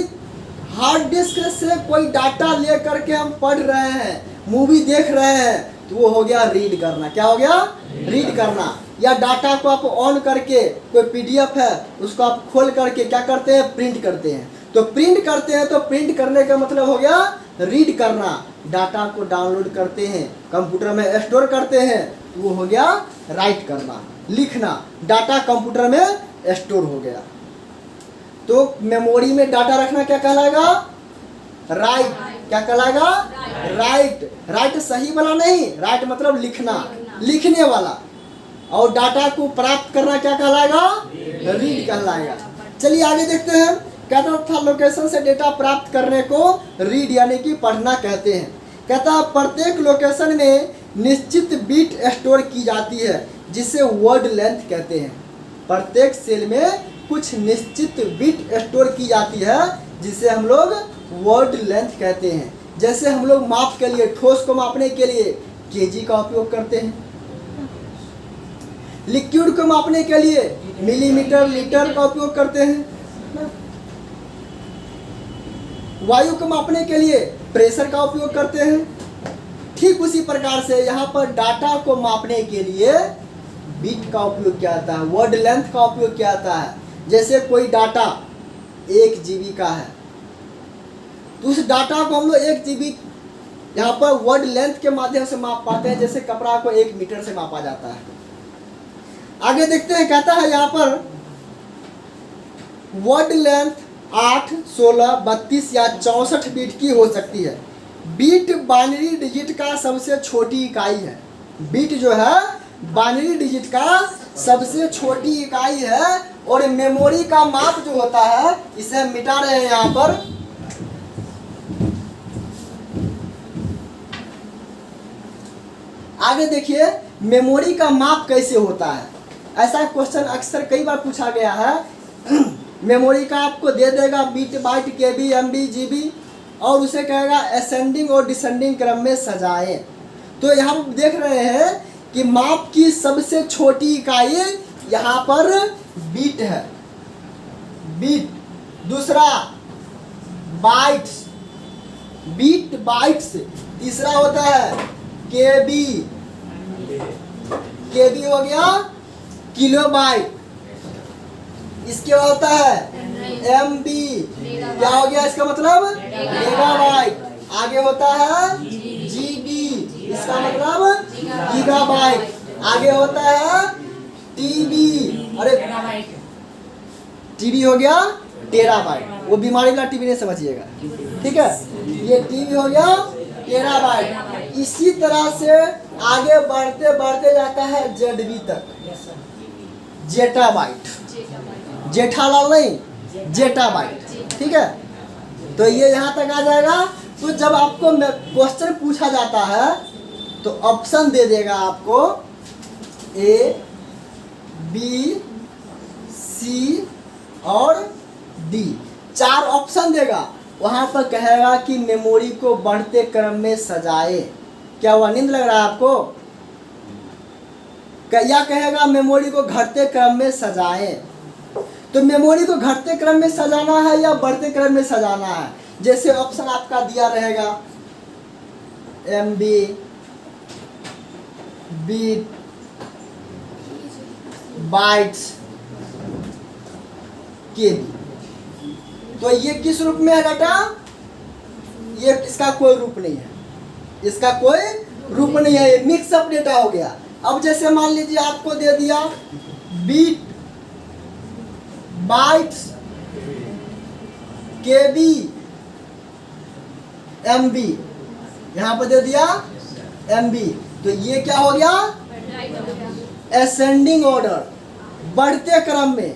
हार्ड डिस्क से कोई डाटा ले करके हम पढ़ रहे हैं, मूवी देख रहे हैं, तो वो हो गया रीड करना। क्या हो गया, रीड करना। या डाटा को आप ऑन करके, कोई पीडीएफ है उसको आप खोल करके क्या करते हैं, प्रिंट करते हैं। तो प्रिंट करते हैं, तो प्रिंट करने का मतलब हो गया रीड करना। डाटा को डाउनलोड करते हैं, कंप्यूटर में स्टोर करते हैं, तो वो हो गया राइट करना, लिखना। डाटा कंप्यूटर में स्टोर हो गया। तो मेमोरी में डाटा रखना क्या कहलाएगा, राइट। क्या कहलाएगा, राइट। राइट सही वाला नहीं, राइट मतलब लिखना, लिखने वाला। और डाटा को प्राप्त करना क्या कहलाएगा, रीड कहलाएगा। चलिए आगे देखते हैं। कहता था लोकेशन से डेटा प्राप्त करने को रीड यानी कि पढ़ना कहते हैं। कहता प्रत्येक लोकेशन में निश्चित बीट स्टोर की जाती है जिसे वर्ड लेंथ कहते हैं। प्रत्येक सेल में कुछ निश्चित बीट स्टोर की जाती है जिसे हम लोग वर्ड लेंथ कहते हैं। जैसे हम लोग माप के लिए, ठोस को मापने के लिए केजी का उपयोग करते हैं, लिक्विड को मापने के लिए मिलीमीटर, लीटर का उपयोग करते हैं, वायु को मापने के लिए प्रेशर का उपयोग करते हैं। ठीक उसी प्रकार से यहाँ पर डाटा को मापने के लिए बीट का उपयोग किया जाता है, वर्ड लेंथ का उपयोग किया जाता है। जैसे कोई डाटा 1 GB का है, तो उस डाटा को हम लोग 1 GB यहाँ पर वर्ड लेंथ के माध्यम से माप पाते हैं, जैसे कपड़ा को 1 मीटर से मापा जाता है। आगे देखते हैं। कहता है यहाँ पर वर्ड लेंथ 8, 16, 32 या 64 बीट की हो सकती है। बीट बाइनरी डिजिट का सबसे छोटी इकाई है। बीट जो है बाइनरी डिजिट का सबसे छोटी इकाई है। और मेमोरी का माप जो होता है, इसे हम मिटा रहे हैं यहाँ पर। आगे देखिए मेमोरी का माप कैसे होता है। ऐसा क्वेश्चन अक्सर कई बार पूछा गया है। मेमोरी का आपको दे देगा बीट, बाइट, केबी, एमबी, जीबी, और उसे कहेगा असेंडिंग और डिसेंडिंग क्रम में सजाएं। तो यहाँ पर देख रहे हैं कि माप की सबसे छोटी इकाई यहाँ पर बीट है, बीट। दूसरा बाइट्स, बीट बाइट्स। तीसरा होता है केबी, केबी हो गया किलो बाइट। इसके बाद होता है एमबी, क्या हो गया इसका मतलब, मेगाबाइट। आगे होता है जीबी, इसका मतलब गीगाबाइट। आगे होता है टीबी, अरे टीबी हो गया टेराबाइट। वो बीमारी वाला टीबी नहीं समझिएगा, ठीक है। ये टीबी हो गया टेराबाइट। इसी तरह से आगे बढ़ते बढ़ते जाता है जेडबी तक, जेटाबाइट, जेठालाल नहीं जेटाबाइट, ठीक है। तो ये यहाँ तक आ जाएगा। तो जब आपको क्वेश्चन पूछा जाता है तो ऑप्शन दे देगा आपको ए, बी, सी और डी, 4 ऑप्शन देगा। वहाँ पर कहेगा कि मेमोरी को बढ़ते क्रम में सजाए। क्या हुआ, नींद लग रहा है आपको? या कहेगा मेमोरी को घटते क्रम में सजाएं। तो मेमोरी को घटते क्रम में सजाना है या बढ़ते क्रम में सजाना है? जैसे ऑप्शन आपका दिया रहेगा एमबी, बीट, बाइट्स, केबी। तो ये किस रूप में है डाटा? ये इसका कोई रूप नहीं है, इसका कोई रूप नहीं है, ये मिक्सअप डेटा हो गया। अब जैसे मान लीजिए आपको दे दिया बीट, बाइट्स, केबी, एमबी, यहां पर दे दिया एमबी, तो ये क्या हो गया, असेंडिंग ऑर्डर, बढ़ते क्रम में,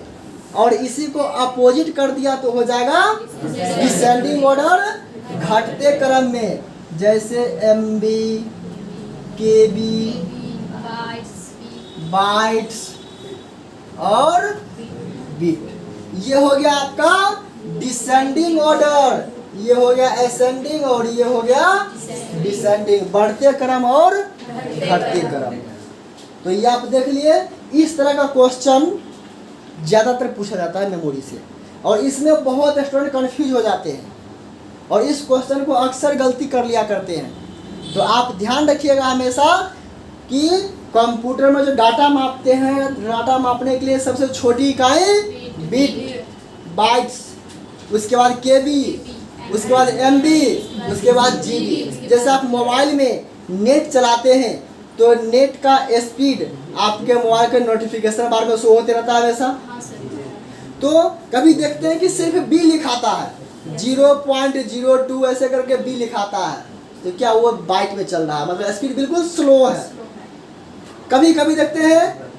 और इसी को अपोजिट कर दिया तो हो जाएगा डिसेंडिंग ऑर्डर, घटते क्रम में, जैसे एमबी, केबी, बाइट्स और बीट। ये हो गया आपका डिसेंडिंग ऑर्डर, ये हो गया असेंडिंग और ये हो गया डिसेंडिंग, बढ़ते क्रम और घटते क्रम। तो ये आप देख लिए, इस तरह का क्वेश्चन ज़्यादातर पूछा जाता है मेमोरी से, और इसमें बहुत स्टूडेंट कंफ्यूज हो जाते हैं और इस क्वेश्चन को अक्सर गलती कर लिया करते हैं। तो आप ध्यान रखिएगा हमेशा कि कंप्यूटर में जो डाटा मापते हैं, डाटा मापने के लिए सबसे छोटी इकाई बिट, बाइट्स, उसके बाद केबी, उसके बाद एमबी, उसके बाद जीबी। जैसे आप मोबाइल में नेट चलाते हैं तो नेट का स्पीड आपके मोबाइल के नोटिफिकेशन बार में शो होते रहता है वैसा, तो कभी देखते हैं कि सिर्फ बी लिखाता है, 0.02 ऐसे करके बी लिखाता है, तो क्या वो बाइट में चल रहा है, मतलब स्पीड बिल्कुल स्लो है। कभी कभी देखते हैं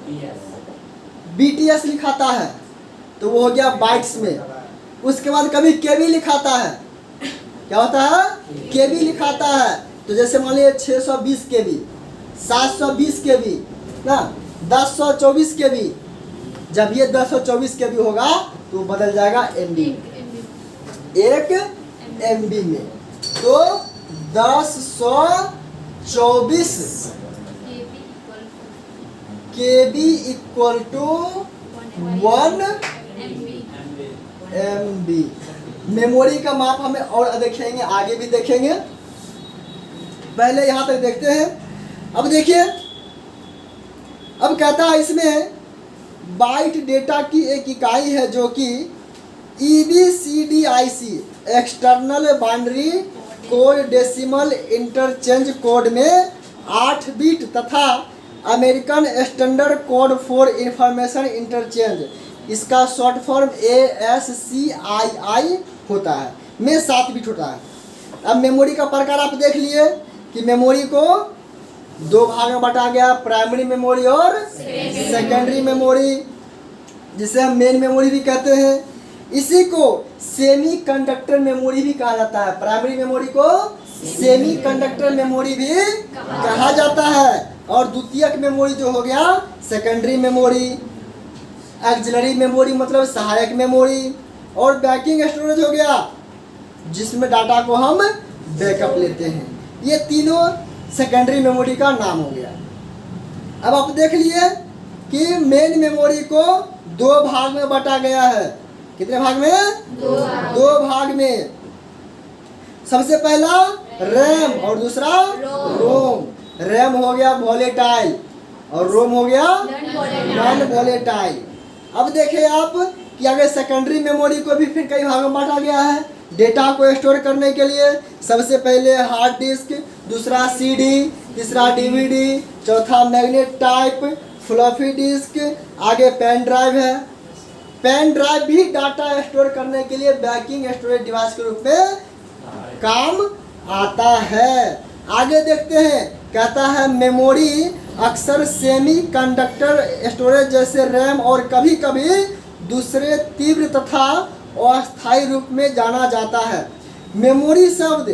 BTS लिखाता है तो वो हो गया बाइट्स में। उसके बाद कभी केबी लिखाता है, क्या होता है, केबी लिखाता है, तो जैसे मान लीजिए 620 केबी, 720 केबी ना, 1024 केबी, जब ये 1024 केबी होगा तो बदल जाएगा एमबी, एक एमबी में। तो 1024 KB equal to 1 MB. Memory का माप हमें और देखेंगे, आगे भी देखेंगे, पहले यहाँ तक देखते हैं। अब देखिए, अब कहता है इसमें बाइट डेटा की एक इकाई है जो कि EBCDIC external binary code decimal interchange code में 8 बिट तथा American standard code for information interchange, इसका शॉर्ट फॉर्म ASCII होता है, में 7 बिट होता है। अब मेमोरी का प्रकार आप देख लिए कि मेमोरी को 2 भाग में बांटा गया, प्राइमरी मेमोरी और सेकेंडरी मेमोरी, जिसे हम मेन मेमोरी भी कहते हैं। इसी को सेमी कंडक्टर मेमोरी भी कहा जाता है, प्राइमरी मेमोरी को सेमी कंडक्टर मेमोरी भी कहा जाता है। और द्वितीयक मेमोरी जो हो गया सेकेंडरी मेमोरी, ऑक्सिलरी मेमोरी मतलब सहायक मेमोरी, और बैकिंग स्टोरेज हो गया जिसमें डाटा को हम बैकअप लेते हैं। ये तीनों सेकेंडरी मेमोरी का नाम हो गया। अब आप देख लिए कि मेन मेमोरी को 2 भाग में बांटा गया है। कितने भाग में? 2 भाग में। सबसे पहला रैम और दूसरा रोम। रैम हो गया वॉलेटाइल और रोम हो गया नॉन वॉलेटाइल। अब देखिए आप कि अगर सेकेंडरी मेमोरी को भी फिर कई भागों में बांटा गया है डेटा को स्टोर करने के लिए। सबसे पहले हार्ड डिस्क, दूसरा CD, तीसरा DVD, चौथा मैग्नेट टाइप, फ्लॉपी डिस्क, आगे पेन ड्राइव है। पेन ड्राइव भी डाटा स्टोर करने के लिए बैकिंग स्टोरेज डिवाइस के रूप में काम आता है। आगे देखते हैं, कहता है मेमोरी अक्सर सेमी कंडक्टर स्टोरेज जैसे रैम और कभी कभी दूसरे तीव्र तथा अस्थायी रूप में जाना जाता है। मेमोरी शब्द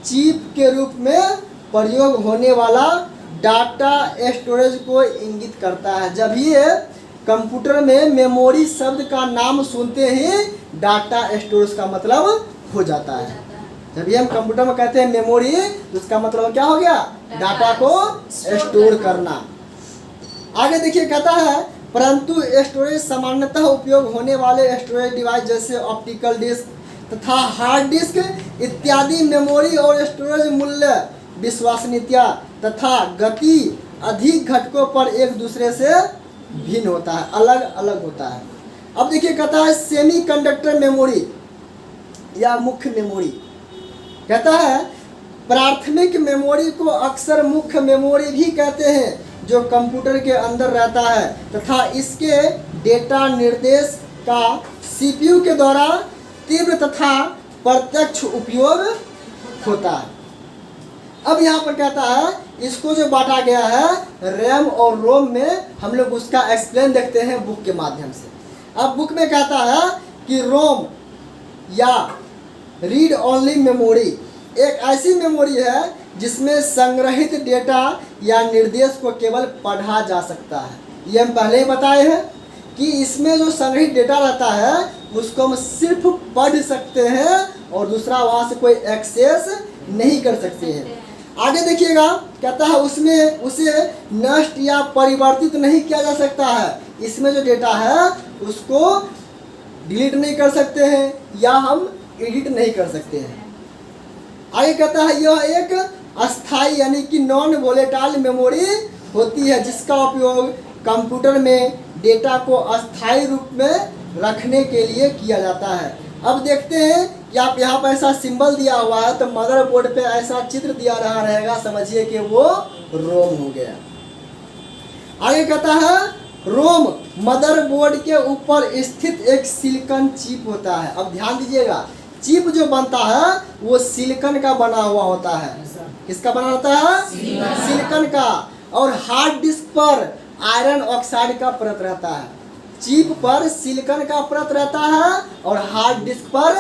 चिप के रूप में प्रयोग होने वाला डाटा स्टोरेज को इंगित करता है। जब ये कंप्यूटर में मेमोरी शब्द का नाम सुनते ही डाटा स्टोरेज का मतलब हो जाता है। जब ये हम कंप्यूटर में कहते हैं मेमोरी, तो उसका मतलब क्या हो गया? डाटा को स्टोर करना। आगे देखिए, कहता है परंतु स्टोरेज सामान्यतः उपयोग होने वाले स्टोरेज डिवाइस जैसे ऑप्टिकल डिस्क तथा हार्ड डिस्क इत्यादि मेमोरी और स्टोरेज मूल्य, विश्वसनीयता तथा गति अधिक घटकों पर एक दूसरे से भिन्न होता है, अलग अलग होता है। अब देखिए, कहता है सेमी कंडक्टर मेमोरी या मुख्य मेमोरी। कहता है प्राथमिक मेमोरी को अक्सर मुख्य मेमोरी भी कहते हैं, जो कंप्यूटर के अंदर रहता है तथा इसके डेटा निर्देश का सीपीयू के द्वारा तीव्र तथा प्रत्यक्ष उपयोग होता है। अब यहाँ पर कहता है इसको जो बांटा गया है रैम और रोम में, हम लोग उसका एक्सप्लेन देखते हैं बुक के माध्यम से। अब बुक में कहता है कि रोम या रीड ओनली मेमोरी एक ऐसी मेमोरी है जिसमें संग्रहित डेटा या निर्देश को केवल पढ़ा जा सकता है। ये हम पहले ही बताए हैं कि इसमें जो संग्रहित डेटा रहता है उसको हम सिर्फ पढ़ सकते हैं और दूसरा वहाँ से कोई एक्सेस नहीं कर सकते हैं। आगे देखिएगा, कहता है उसमें उसे नष्ट या परिवर्तित नहीं किया जा सकता है। इसमें जो डेटा है उसको डिलीट नहीं कर सकते हैं या हम एडिट नहीं कर सकते हैं। आगे कहता है यह एक अस्थाई यानी कि नॉन वोलेटाइल मेमोरी होती है जिसका उपयोग कंप्यूटर में डेटा को अस्थाई रूप में रखने के लिए किया जाता है। अब देखते हैं कि आप यहाँ पर ऐसा सिंबल दिया हुआ है तो मदरबोर्ड पे ऐसा चित्र दिया रहा रहेगा, समझिए कि वो रोम हो गया। आगे कहता है रोम मदरबोर्ड के ऊपर स्थित एक सिलिकॉन चिप होता है। अब ध्यान दीजिएगा, चिप जो बनता है वो सिलिकॉन का बना हुआ होता है। किसका बना होता है? सिलिकॉन का। और हार्ड डिस्क पर आयरन ऑक्साइड का परत रहता है। चिप पर सिलिकॉन का परत रहता है और हार्ड डिस्क पर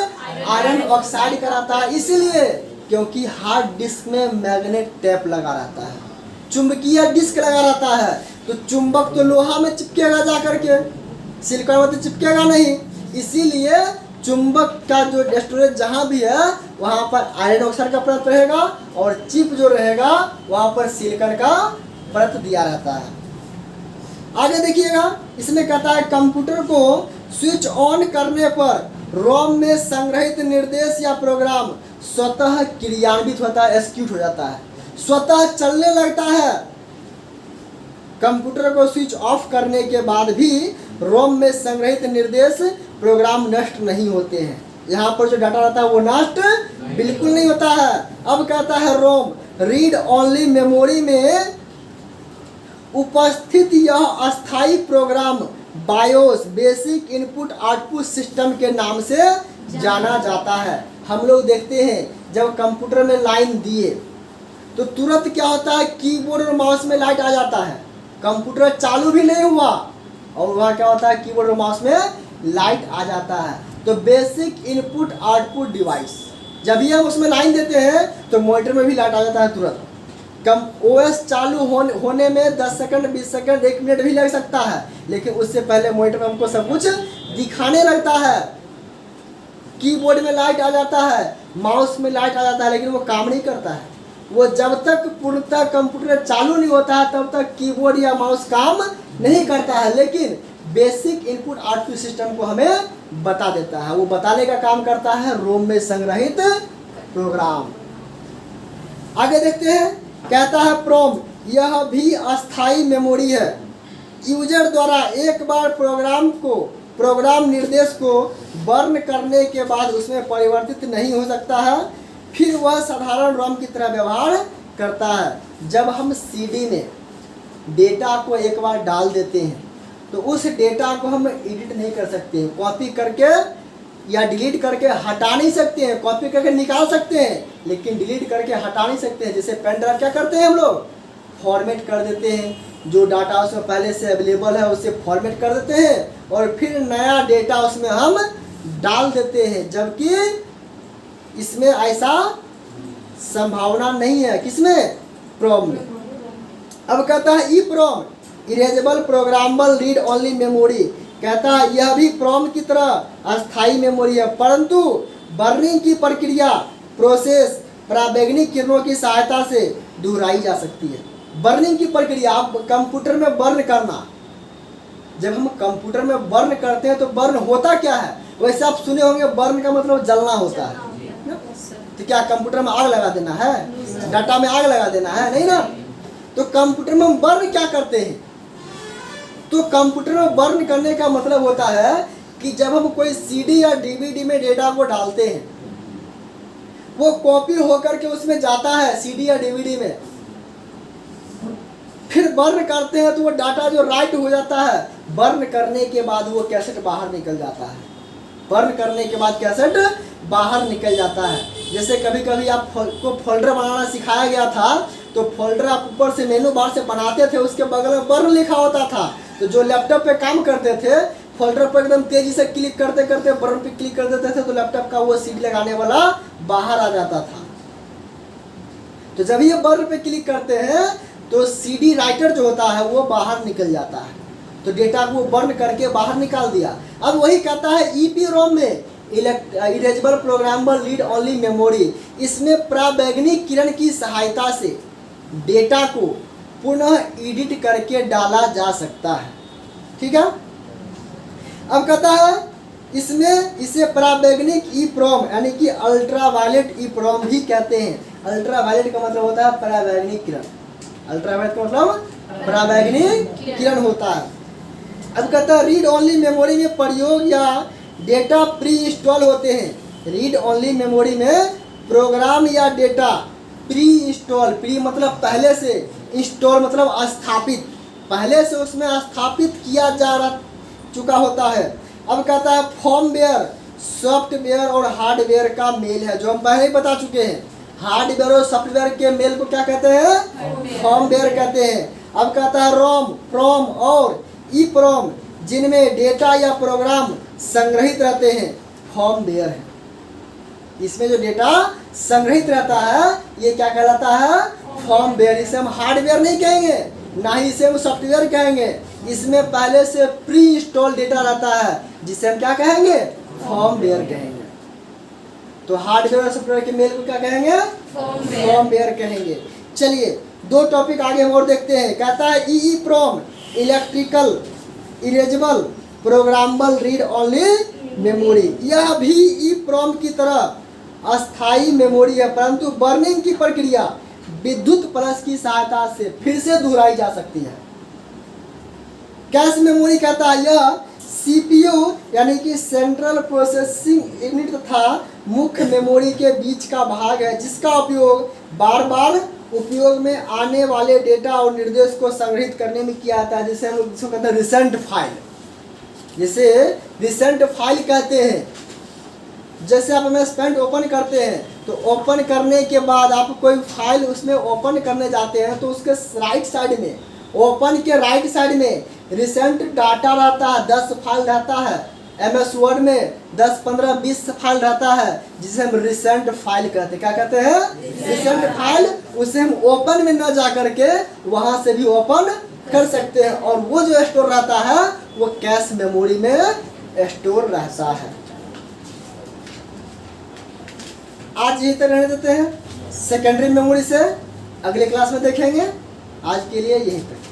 आयरन ऑक्साइड का रहता है, इसलिए क्योंकि हार्ड डिस्क में मैग्नेट टेप लगा रहता है, चुंबकीय डिस्क लगा रहता है, तो चुंबक तो लोहा में चिपकेगा जा करके, सिलिकॉन में तो चिपकेगा नहीं। इसीलिए चुंबक का जो स्टोरेज जहाँ भी है वहाँ पर आयरन ऑक्साइड का परत रहेगा और चिप जो रहेगा वहाँ पर सिलिकॉन का परत दिया रहता है। आगे देखिएगा, इसमें कहता है कंप्यूटर को स्विच ऑन करने पर रोम में संग्रहित निर्देश या प्रोग्राम स्वतः क्रियान्वित होता है, एग्जीक्यूट हो जाता है, स्वतः चलने लगता है। कंप्यूटर को स्विच ऑफ करने के बाद भी रोम में संग्रहित निर्देश प्रोग्राम नष्ट नहीं होते हैं। यहाँ पर जो डाटा रहता है वो नष्ट बिल्कुल नहीं होता है। अब कहता है रोम रीड ओनली मेमोरी में उपस्थित यह अस्थाई program BIOS basic input output system के नाम से जाना जाता है। हम लोग देखते हैं जब कंप्यूटर में लाइन दिए तो तुरंत क्या होता है, कीबोर्ड और माउस में लाइट आ जाता है। कंप्यूटर चालू भी नहीं हुआ और वहाँ क्या होता है, कीबोर्ड और माउस में लाइट आ जाता है। तो बेसिक इनपुट आउटपुट डिवाइस, जब भी हम उसमें लाइन देते हैं तो मॉनिटर में भी लाइट आ जाता है तुरंत। ओएस चालू होने में 10 सेकंड 20 सेकंड 1 मिनट भी लग सकता है, लेकिन उससे पहले मॉनिटर में हमको सब कुछ दिखाने लगता है। कीबोर्ड में लाइट आ जाता है, माउस में लाइट आ जाता है, लेकिन वो काम नहीं करता है। वो जब तक पूर्णतः कंप्यूटर चालू नहीं होता है तब तक कीबोर्ड या माउस काम नहीं करता है, लेकिन बेसिक इनपुट आउटपुट सिस्टम को हमें बता देता है। वो बताने का काम करता है रोम में संग्रहित प्रोग्राम। आगे देखते हैं, कहता है प्रोम यह भी अस्थाई मेमोरी है। यूजर द्वारा एक बार प्रोग्राम निर्देश को बर्न करने के बाद उसमें परिवर्तित नहीं हो सकता है, फिर वह साधारण रोम की तरह व्यवहार करता है। जब हम सीडी में डेटा को एक बार डाल देते हैं तो उस डेटा को हम एडिट नहीं कर सकते हैं, कॉपी करके या डिलीट करके हटा नहीं सकते हैं। कॉपी करके निकाल सकते हैं लेकिन डिलीट करके हटा नहीं सकते हैं। जैसे पेन ड्राइव क्या करते हैं, हम लोग फॉर्मेट कर देते हैं, जो डाटा उसमें पहले से अवेलेबल है उसे फॉर्मेट कर देते हैं और फिर नया डेटा उसमें हम डाल देते हैं, जबकि इसमें ऐसा संभावना नहीं है। किसमें? प्रोम में। अब कहता है EPROM erasable programmable read only memory, कहता है यह भी प्रोम की तरह अस्थाई मेमोरी है, परंतु बर्निंग की प्रक्रिया प्रोसेस पराबैंगनी किरणों की सहायता से दोहराई जा सकती है। बर्निंग की प्रक्रिया, आप कंप्यूटर में बर्न करना, जब हम कंप्यूटर में बर्न करते हैं तो बर्न होता क्या है? वैसे आप सुने होंगे बर्न का मतलब जलना होता है। तो क्या कंप्यूटर में आग लगा देना है, डाटा में आग लगा देना है? नहीं ना। तो कंप्यूटर में हम बर्न क्या करते हैं? तो कंप्यूटर में बर्न करने का मतलब होता है कि जब हम कोई सीडी या डीवीडी में डेटा को डालते हैं वो कॉपी होकर के उसमें जाता है सीडी या डीवीडी में, फिर बर्न करते हैं तो वो डाटा जो राइट हो जाता है, बर्न करने के बाद वो कैसेट बाहर निकल जाता है, बर्न करने के बाद कैसेट बाहर निकल जाता है। जैसे कभी कभी आपको फोल्डर बनाना सिखाया गया था, तो फोल्डर आप ऊपर से मेनू बार से बनाते थे, उसके बगल में बर्न लिखा होता था, तो जो लैपटॉप पे काम करते थे फोल्डर पर एकदम तेजी से क्लिक करते करते बर्न पे क्लिक कर देते थे, तो लैपटॉप का वो सीडी लगाने वाला बाहर आ जाता था। तो जब ये बर्न पे क्लिक करते हैं तो सीडी राइटर जो होता है वो बाहर निकल जाता है, तो डेटा को बर्न करके बाहर निकाल दिया। अब वही कहता है ईपी रोम में erasable programmable read only memory, इसमें पराबैंगनी किरण की सहायता से डेटा को पुनः एडिट करके डाला जा सकता है। ठीक है, अब कहता है इसमें इसे पराबैंगनिक ईप्रोम यानी कि अल्ट्रावायलेट ईप्रोम भी कहते हैं। अल्ट्रावायलेट का मतलब होता है पराबैंगनी किरण, अल्ट्रावायलेट का मतलब पराबैंगनी किरण होता है। अब कहता है रीड ओनली मेमोरी में प्रयोग या डेटा प्री इंस्टॉल होते हैं। रीड ओनली मेमोरी में प्रोग्राम या डेटा प्री इंस्टॉल, प्री मतलब पहले से, इंस्टॉल मतलब स्थापित, पहले से उसमें स्थापित किया जा चुका होता है। अब कहता है फर्मवेयर सॉफ्टवेयर और हार्डवेयर का मेल है, जो हम पहले ही बता चुके हैं। हार्डवेयर और सॉफ्टवेयर के मेल को क्या कहते हैं? फर्मवेयर कहते हैं। अब कहता है रोम, प्रोम और ईप्रोम जिनमें डेटा या प्रोग्राम संग्रहित रहते हैं, फर्मवेयर है। इसमें जो डेटा संग्रहित रहता है ये क्या कहलाता है? फर्मवेयर। इसे हम हार्डवेयर नहीं कहेंगे, ना ही इसे हम सॉफ्टवेयर कहेंगे। इसमें पहले से प्री इंस्टॉल डेटा रहता है जिसे हम क्या कहेंगे? फर्मवेयर कहेंगे। तो हार्डवेयर और सॉफ्टवेयर के मेल को क्या कहेंगे? फर्मवेयर कहेंगे। चलिए दो टॉपिक आगे हम और देखते हैं। कहता है EEPROM electrical erasable programmable read only memory. यह भी ईप्रोम की तरह अस्थाई मेमोरी है, परंतु बर्निंग की प्रक्रिया विद्युत प्लस की सहायता से फिर से दोहराई जा सकती है। कैश मेमोरी कहता है यह सीपीयू यानी कि सेंट्रल प्रोसेसिंग यूनिट तथा मुख्य मेमोरी के बीच का भाग है, जिसका उपयोग बार बार उपयोग में आने वाले डेटा और निर्देश को संग्रहित करने में किया जाता है, जिसे हम लोग कहते हैं रिसेंट फाइल, जिसे रिसेंट फाइल कहते हैं। जैसे आप हमें स्पेंट ओपन करते हैं तो ओपन करने के बाद आप कोई फाइल उसमें ओपन करने जाते हैं तो उसके राइट साइड में, ओपन के राइट साइड में रिसेंट डाटा रहता है, 10 फाइल रहता है। MS वर्ड में 10, 15, 20 फाइल रहता है, जिसे हम रिसेंट फाइल कहते हैं। क्या कहते हैं? Recent file. उसे हम ओपन में न जा करके वहां से भी ओपन कर सकते हैं, और वो जो स्टोर रहता है वो कैश मेमोरी में स्टोर रहता है। आज यही तक रहने देते हैं। सेकेंडरी मेमोरी से अगले क्लास में देखेंगे। आज के लिए यही तक।